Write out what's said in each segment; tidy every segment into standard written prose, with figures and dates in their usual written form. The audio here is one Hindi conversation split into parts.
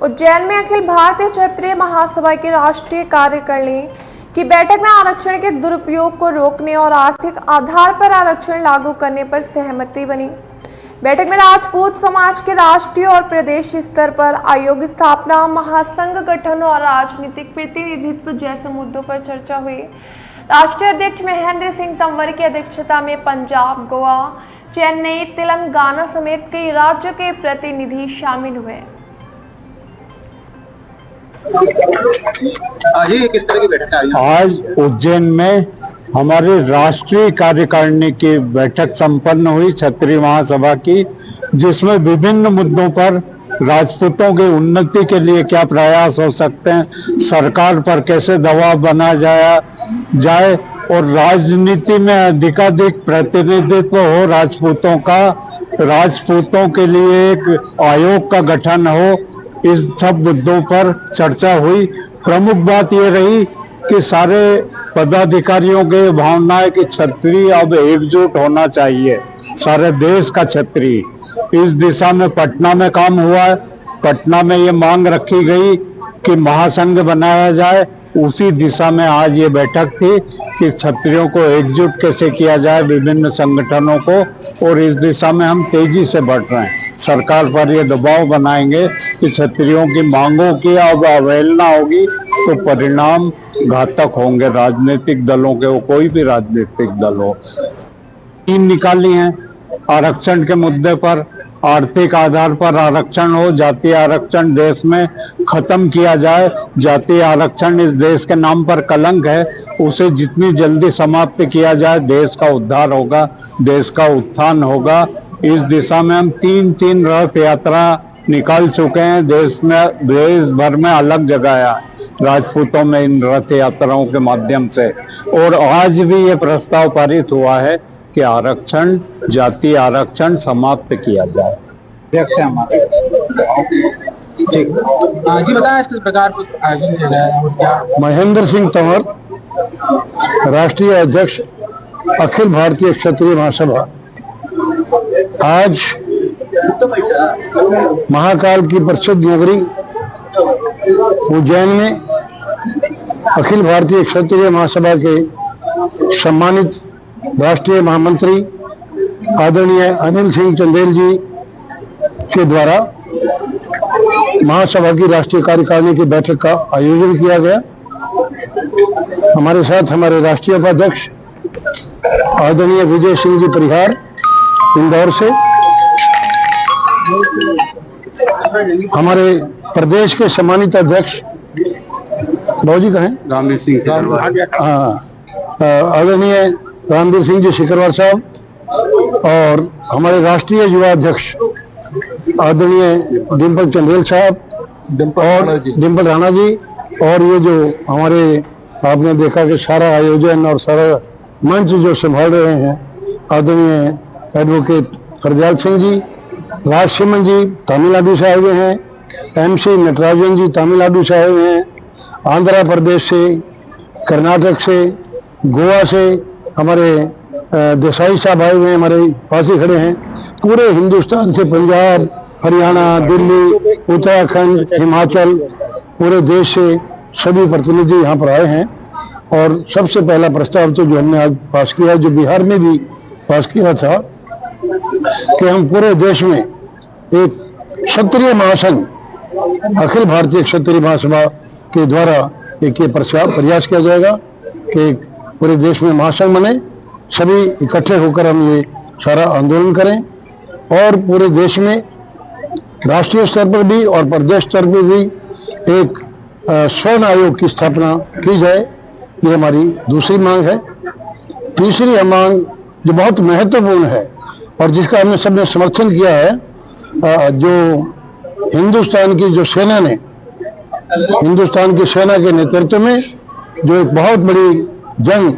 उज्जैन में अखिल भारतीय क्षत्रिय महासभा की राष्ट्रीय कार्यकारिणी की बैठक में आरक्षण के दुरुपयोग को रोकने और आर्थिक आधार पर आरक्षण लागू करने पर सहमति बनी। बैठक में राजपूत समाज के राष्ट्रीय और प्रदेश स्तर पर आयोग स्थापना, महासंघ गठन और राजनीतिक प्रतिनिधित्व जैसे मुद्दों पर चर्चा हुई। राष्ट्रीय अध्यक्ष महेंद्र सिंह तंवर की अध्यक्षता में पंजाब, गोवा, चेन्नई, तेलंगाना समेत कई राज्यों के प्रतिनिधि शामिल हुए। किस तरह की बैठक आई? आज उज्जैन में हमारे राष्ट्रीय कार्यकारिणी की बैठक संपन्न हुई क्षत्रिय महासभा की, जिसमें विभिन्न मुद्दों पर राजपूतों की उन्नति के लिए क्या प्रयास हो सकते हैं, सरकार पर कैसे दबाव बनाया जाए और राजनीति में अधिकाधिक प्रतिनिधित्व हो राजपूतों का, राजपूतों के लिए एक आयोग का गठन हो, इस सब मुद्दों पर चर्चा हुई। प्रमुख बात यह रही कि सारे पदाधिकारियों के भावना है कि क्षत्रिय अब एकजुट होना चाहिए, सारे देश का क्षत्रिय। इस दिशा में पटना में काम हुआ है। पटना में ये मांग रखी गई कि महासंघ बनाया जाए। उसी दिशा में आज ये बैठक थी कि क्षत्रियों को एकजुट कैसे किया जाए, विभिन्न संगठनों को, और इस दिशा में हम तेजी से बढ़ रहे हैं। सरकार पर ये दबाव बनाएंगे कि क्षत्रियों की मांगों की अब अवहेलना होगी तो परिणाम घातक होंगे राजनीतिक दलों के, वो कोई भी राजनीतिक दल हो। टीम निकाली है आरक्षण के मुद्दे पर, आर्थिक आधार पर आरक्षण हो, जातीय आरक्षण देश में खत्म किया जाए। जातीय आरक्षण इस देश के नाम पर कलंक है, उसे जितनी जल्दी समाप्त किया जाए देश का उद्धार होगा, देश का उत्थान होगा। इस दिशा में हम तीन रथ यात्रा निकाल चुके हैं। देश भर में अलग जगह है राजपूतों में इन रथ यात्राओं के माध्यम से, और आज भी ये प्रस्ताव पारित हुआ है कि आरक्षण, जातीय आरक्षण समाप्त किया जाए। जी बताएं किस प्रकार आयोजन किया गया है? क्या महेंद्र सिंह तंवर, राष्ट्रीय अध्यक्ष अखिल भारतीय क्षत्रिय महासभा, आज महाकाल की प्रसिद्ध नगरी उज्जैन में अखिल भारतीय क्षत्रिय महासभा के सम्मानित राष्ट्रीय महामंत्री आदरणीय अनिल सिंह चंदेल जी के द्वारा महासभा की राष्ट्रीय कार्यकारिणी की बैठक का आयोजन किया गया। हमारे साथ हमारे राष्ट्रीय उपाध्यक्ष आदरणीय विजय सिंह जी परिहार इंदौर से, हमारे प्रदेश के सम्मानित अध्यक्ष भाजी का है रामवीर सिंह, आदरणीय रामवीर सिंह जी सिकरवार साहब, और हमारे राष्ट्रीय युवा अध्यक्ष आदरणीय डिम्पल चंदेल साहब और डिम्पल राणा जी, और ये जो हमारे आपने देखा कि सारा आयोजन और सारा मंच जो संभाल रहे हैं आदरणीय एडवोकेट हरदयाल सिंह जी, राज सिमन जी तमिलनाडु से आए हुए हैं, MC नटराजन जी तमिलनाडु से आए हुए हैं, आंध्र प्रदेश से, कर्नाटक से, गोवा से हमारे देसाई साहब आए हुए हैं, हमारे पास ही खड़े हैं। पूरे हिंदुस्तान से, पंजाब, हरियाणा, दिल्ली, उत्तराखंड, हिमाचल, पूरे देश से सभी प्रतिनिधि यहाँ पर आए हैं। और सबसे पहला प्रस्ताव तो जो हमने आज पास किया, जो बिहार में भी पास किया था, कि हम पूरे देश में एक क्षत्रिय महासंघ, अखिल भारतीय क्षत्रिय महासभा के द्वारा एक ये प्रयास किया जाएगा कि पूरे देश में महासंघ बने, सभी इकट्ठे होकर हम ये सारा आंदोलन करें और पूरे देश में राष्ट्रीय स्तर पर भी और प्रदेश स्तर पर भी एक स्वर्ण आयोग की स्थापना की जाए। ये हमारी दूसरी मांग है। तीसरी मांग जो बहुत महत्वपूर्ण है और जिसका हमने सबने समर्थन किया है, जो हिंदुस्तान की जो सेना ने, हिंदुस्तान की सेना के नेतृत्व में जो एक बहुत बड़ी जंग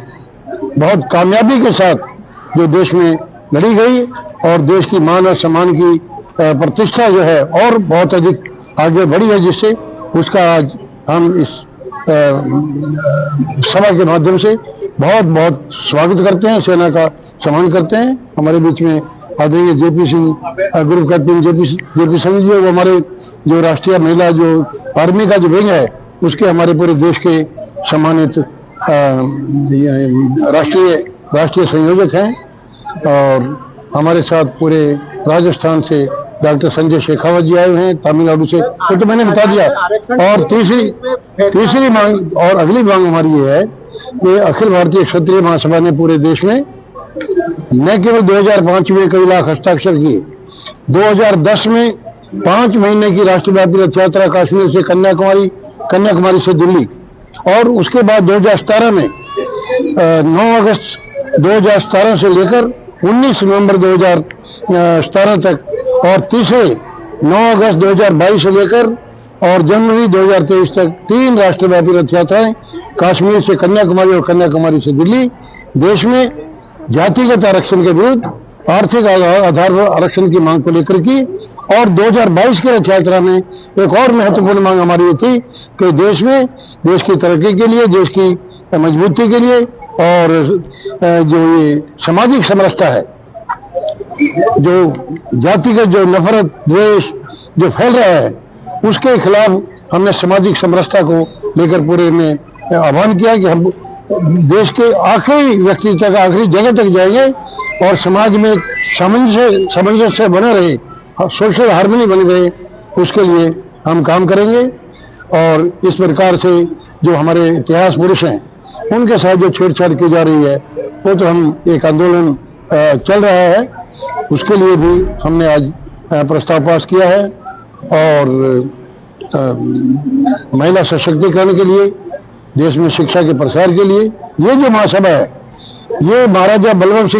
बहुत कामयाबी के साथ जो देश में लड़ी गई और देश की मान और सम्मान की प्रतिष्ठा जो है और बहुत अधिक आगे बढ़ी है, जिससे उसका आज हम इस सभा के माध्यम से बहुत बहुत स्वागत करते हैं, सेना का सम्मान करते हैं। हमारे बीच में आदरणीय जेपी सिंह ग्रुप कैप्टन जेपी सिंह जी, वो हमारे जो राष्ट्रीय महिला जो आर्मी का जो विंग है उसके हमारे पूरे देश के सम्मानित राष्ट्रीय संयोजक हैं। और हमारे साथ पूरे राजस्थान से डॉक्टर संजय शेखावत जी आए हुए हैं, तमिलनाडु से, तो मैंने बता दिया। और तीसरी मांग और अगली मांग हमारी ये है कि अखिल भारतीय क्षत्रिय महासभा ने पूरे देश में न केवल 2005 में कई लाख हस्ताक्षर किए, 2010 में 5 महीने की राष्ट्रव्यापी रथ यात्रा कश्मीर से कन्याकुमारी से दिल्ली, और उसके बाद 2017 में 9 अगस्त 2017 से लेकर 19 नवंबर 2017 तक, और तीसरे 9 अगस्त 2022 से लेकर और जनवरी 2023 तक 3 राष्ट्रव्यापी रथ यात्राएं कश्मीर से कन्याकुमारी और कन्याकुमारी से दिल्ली। देश में जातिगत आरक्षण के विरुद्ध आर्थिक आधार पर आरक्षण की मांग को लेकर की। और 2022 की रथ यात्रा में एक और महत्वपूर्ण मांग हमारी ये थी कि देश में देश की तरक्की के लिए, देश की मजबूती के लिए, और जो ये सामाजिक समरसता है, जो जातिगत जो नफरत द्वेष जो फैल रहा है, उसके खिलाफ हमने सामाजिक समरसता को लेकर पूरे में आह्वान किया कि हम देश के आखिरी व्यक्ति तक, आखिरी जगह तक जाएंगे और समाज में सामंजस्य बना रहे, सोशल हार्मनी बनी रहे, उसके लिए हम काम करेंगे। और इस प्रकार से जो हमारे इतिहास पुरुष हैं उनके साथ जो छेड़छाड़ की जा रही है, वो तो हम एक आंदोलन चल रहा है, उसके लिए भी हमने आज प्रस्ताव पास किया है। और महिला सशक्तिकरण के लिए, देश में शिक्षा के प्रसार के लिए ये जो महासभा है, ये महाराजा बलवंत सिंह